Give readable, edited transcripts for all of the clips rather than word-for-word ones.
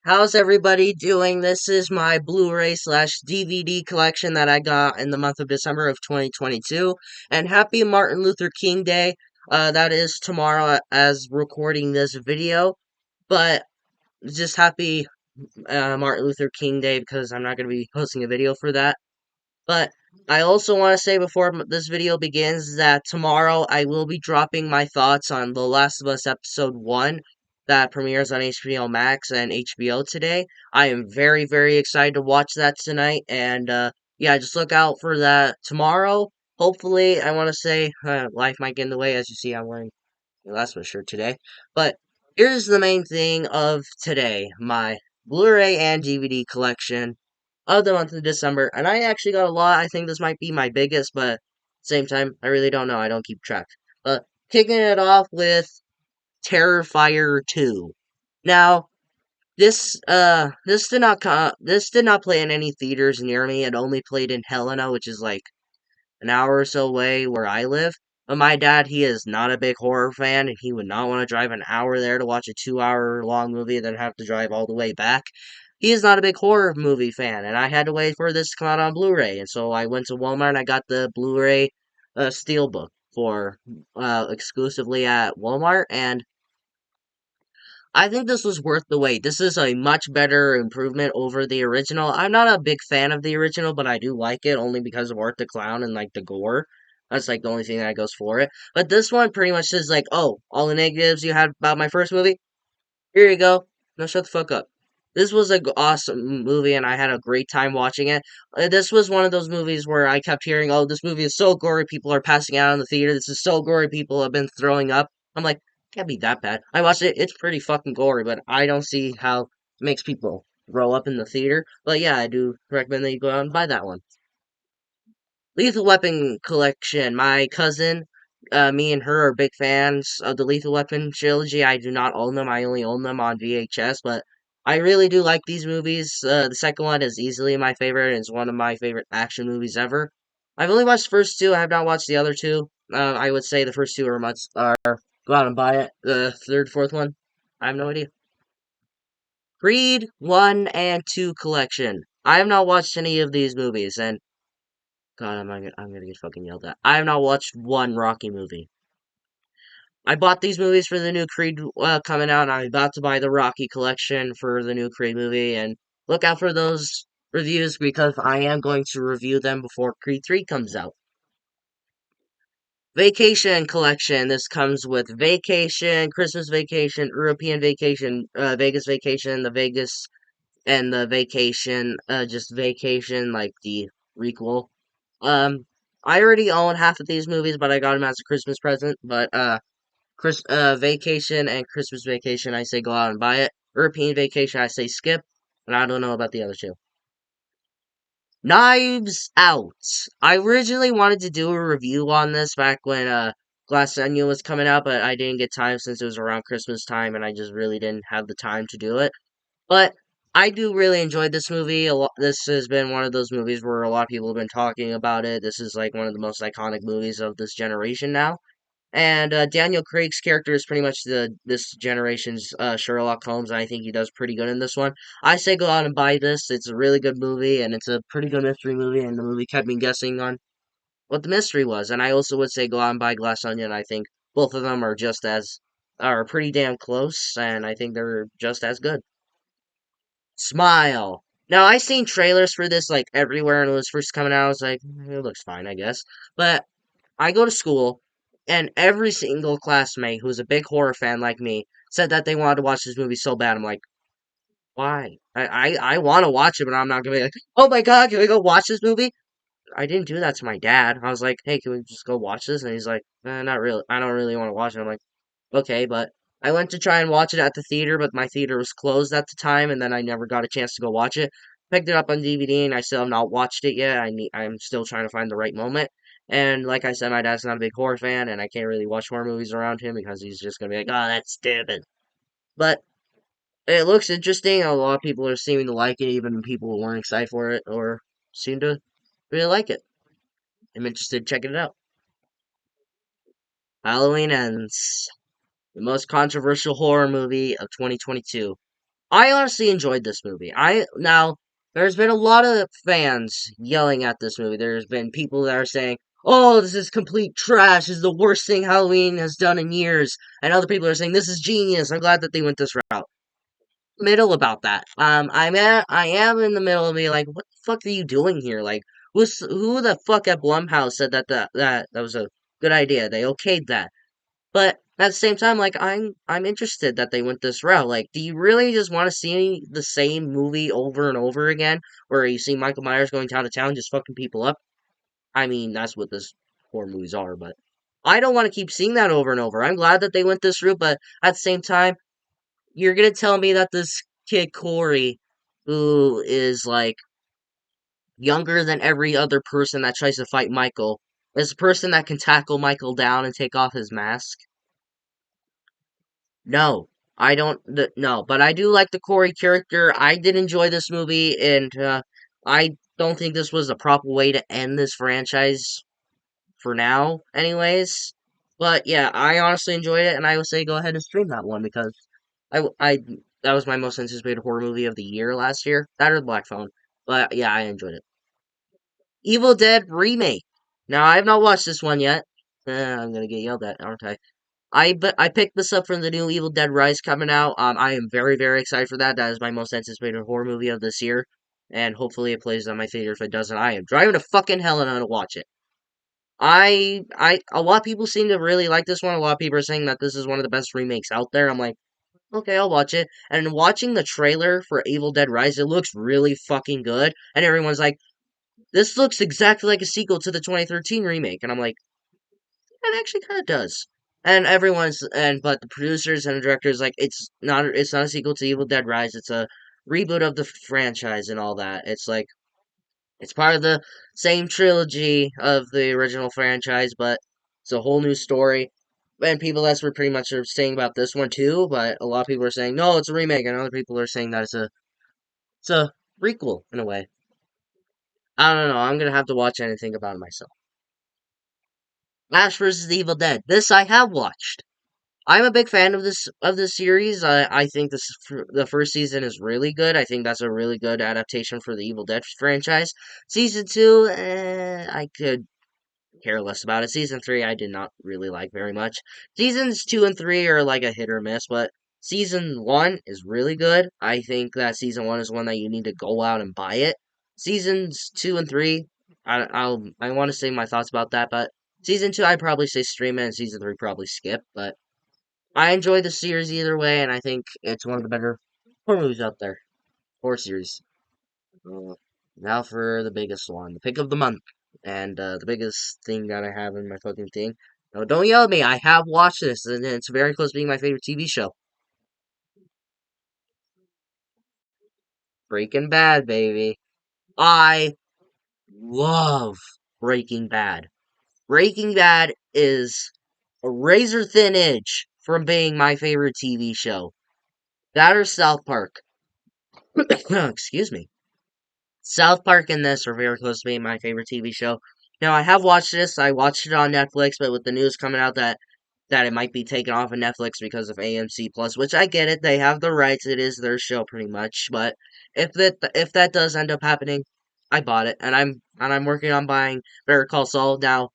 How's everybody doing? This is my Blu-ray slash DVD collection that I got in the month of December of 2022. And happy Martin Luther King Day. That is tomorrow as recording this video. But just happy Martin Luther King Day because I'm not going to be posting a video for that. But I also want to say before this video begins that tomorrow I will be dropping my thoughts on The Last of Us Episode 1 that premieres on HBO Max and HBO today. I am very, very excited to watch that tonight, and yeah, just look out for that tomorrow. Hopefully, I want to say life might get in the way. As you see, I'm wearing the Last of Us shirt today. But here's the main thing of today, my Blu-ray and DVD collection of the month of December, and I actually got a lot. I think this might be my biggest, but at the same time, I really don't know. I don't keep track. But kicking it off with Terrifier 2. Now, this did not play in any theaters near me. It only played in Helena, which is like an hour or so away where I live. But my dad, he is not a big horror fan, and he would not want to drive an hour there to watch a 2 hour long movie and then have to drive all the way back. He is not a big horror movie fan, and I had to wait for this to come out on Blu-ray. And so I went to Walmart and I got the Blu-ray Steelbook for exclusively at Walmart, and I think this was worth the wait. This is a much better improvement over the original. I'm not a big fan of the original, but I do like it only because of Art the Clown and like the gore. That's like the only thing that goes for it. But this one pretty much is like, oh, all the negatives you had about my first movie, here you go. Now shut the fuck up. This was a awesome movie, and I had a great time watching it. This was one of those movies where I kept hearing, "Oh, this movie is so gory, people are passing out in the theater. This is so gory, people have been throwing up." I'm like, can't be that bad. I watched it; it's pretty fucking gory, but I don't see how it makes people throw up in the theater. But yeah, I do recommend that you go out and buy that one. Lethal Weapon collection. My cousin, me and her are big fans of the Lethal Weapon trilogy. I do not own them. I only own them on VHS, but I really do like these movies. The second one is easily my favorite. It's one of my favorite action movies ever. I've only watched the first two. I have not watched the other two. I would say the first two are go out and buy it. The third, fourth one, I have no idea. Creed 1 and 2 collection. I have not watched any of these movies, and God, I'm gonna get fucking yelled at. I have not watched one Rocky movie. I bought these movies for the new Creed coming out, and I'm about to buy the Rocky collection for the new Creed movie, and look out for those reviews because I am going to review them before Creed 3 comes out. Vacation collection. This comes with vacation, Christmas vacation, European vacation, Vegas vacation, the Vegas and the vacation, just vacation, like the requel. Um, I already own half of these movies, but I got them as a Christmas present. But Vacation and Christmas Vacation, I say go out and buy it. European Vacation, I say skip. And I don't know about the other two. Knives Out. I originally wanted to do a review on this back when Glass Onion was coming out, but I didn't get time since it was around Christmas time, and I just really didn't have the time to do it. But I do really enjoy this movie. This has been one of those movies where a lot of people have been talking about it. This is like one of the most iconic movies of this generation now. And Daniel Craig's character is pretty much this generation's Sherlock Holmes. And I think he does pretty good in this one. I say go out and buy this. It's a really good movie, and it's a pretty good mystery movie. And the movie kept me guessing on what the mystery was. And I also would say go out and buy Glass Onion. I think both of them are pretty damn close, and I think they're just as good. Smile. Now I seen trailers for this like everywhere when it was first coming out. I was like, it looks fine, I guess. But I go to school, and every single classmate who's a big horror fan like me said that they wanted to watch this movie so bad. I'm like, why? I want to watch it, but I'm not gonna be like, oh my god, can we go watch this movie? I didn't do that to my dad. I was like, hey, can we just go watch this? And he's like, not really. I don't really want to watch it. I'm like, okay, but I went to try and watch it at the theater, but my theater was closed at the time, and then I never got a chance to go watch it. Picked it up on DVD, and I still have not watched it yet. I'm still trying to find the right moment. And like I said, my dad's not a big horror fan, and I can't really watch horror movies around him because he's just gonna be like, "Oh, that's stupid." But it looks interesting. A lot of people are seeming to like it, even people who weren't excited for it or seem to really like it. I'm interested in checking it out. Halloween Ends, the most controversial horror movie of 2022. I honestly enjoyed this movie. There's been a lot of fans yelling at this movie. There's been people that are saying, "Oh, this is complete trash. This is the worst thing Halloween has done in years." And other people are saying, "This is genius. I'm glad that they went this route." Middle about that. I am in the middle of being like, "What the fuck are you doing here?" Like, who the fuck at Blumhouse said that was a good idea? They okayed that. But at the same time, like I'm interested that they went this route. Like, do you really just want to see the same movie over and over again, where you see Michael Myers going town to town just fucking people up? I mean, that's what this horror movies are. But I don't want to keep seeing that over and over. I'm glad that they went this route, but at the same time, you're gonna tell me that this kid Corey, who is like younger than every other person that tries to fight Michael, is a person that can tackle Michael down and take off his mask? No, I don't. No, but I do like the Corey character. I did enjoy this movie, and I don't think this was the proper way to end this franchise for now, anyways. But yeah, I honestly enjoyed it, and I would say go ahead and stream that one because I that was my most anticipated horror movie of the year last year. That or the Black Phone. But yeah, I enjoyed it. Evil Dead remake. Now I have not watched this one yet. I'm gonna get yelled at, aren't I? I picked this up from the new Evil Dead Rise coming out. I am very very excited for that. That is my most anticipated horror movie of this year, and hopefully it plays on my theater. If it doesn't, I am driving to fucking hell and to watch it. A lot of people seem to really like this one. A lot of people are saying that this is one of the best remakes out there. I'm like, okay, I'll watch it. And watching the trailer for Evil Dead Rise, it looks really fucking good. And everyone's like, this looks exactly like a sequel to the 2013 remake. And I'm like, it actually kind of does. And but the producers and the directors like it's not a sequel to Evil Dead Rise. It's a reboot of the franchise and all that. It's like it's part of the same trilogy of the original franchise, but it's a whole new story. And people that's what pretty much are saying about this one too. But a lot of people are saying no, it's a remake, and other people are saying that it's a prequel in a way. I don't know. I'm gonna have to watch it and think about it myself. Ash vs. the Evil Dead. This I have watched. I'm a big fan of this series. I think the first season is really good. I think that's a really good adaptation for the Evil Dead franchise. Season two, I could care less about it. Season three, I did not really like very much. Seasons two and three are like a hit or miss, but season one is really good. I think that season one is one that you need to go out and buy it. Seasons two and three, I want to say my thoughts about that, but season two, I'd probably say stream it, and season three probably skip. But I enjoy the series either way, and I think it's one of the better horror movies out there. Horror series. Uh, Now for the biggest one, the pick of the month, and the biggest thing that I have in my fucking thing. No, don't yell at me. I have watched this, and it's very close to being my favorite TV show. Breaking Bad, baby. I love Breaking Bad. Breaking Bad is a razor thin edge from being my favorite TV show. That or South Park. Excuse me. South Park and this are very close to being my favorite TV show. Now, I have watched this. I watched it on Netflix, but with the news coming out that it might be taken off of Netflix because of AMC Plus, which I get it. They have the rights. It is their show pretty much. But if that does end up happening, I bought it, and I'm working on buying Better Call Saul now.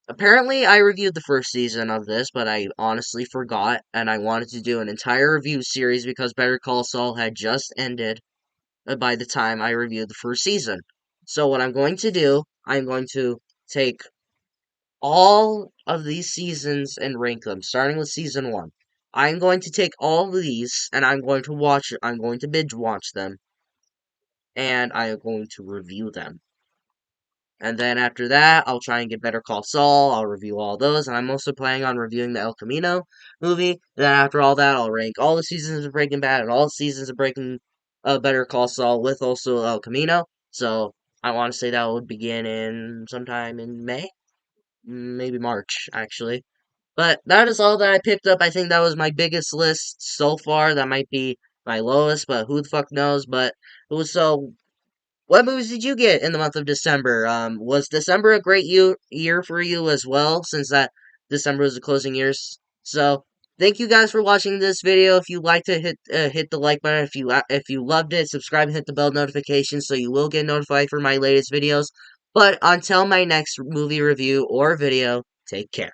Apparently, I reviewed the first season of this, but I honestly forgot, and I wanted to do an entire review series because Better Call Saul had just ended by the time I reviewed the first season. So what I'm going to do, I'm going to take all of these seasons and rank them, starting with season one. I'm going to take all of these and I'm going to binge watch them, and I am going to review them. And then after that, I'll try and get Better Call Saul. I'll review all those, and I'm also planning on reviewing the El Camino movie. And then after all that, I'll rank all the seasons of Breaking Bad and all the seasons of Breaking Better Call Saul with also El Camino. So I want to say that would begin in sometime in May, maybe March actually. But that is all that I picked up. I think that was my biggest list so far. That might be my lowest, but who the fuck knows? But it was so what movies did you get in the month of December? Was December a great year for you as well, since that December was the closing years? So, Thank you guys for watching this video. If you liked it, hit the like button. If you loved it, subscribe and hit the bell notification so you will get notified for my latest videos. But until my next movie review or video, take care.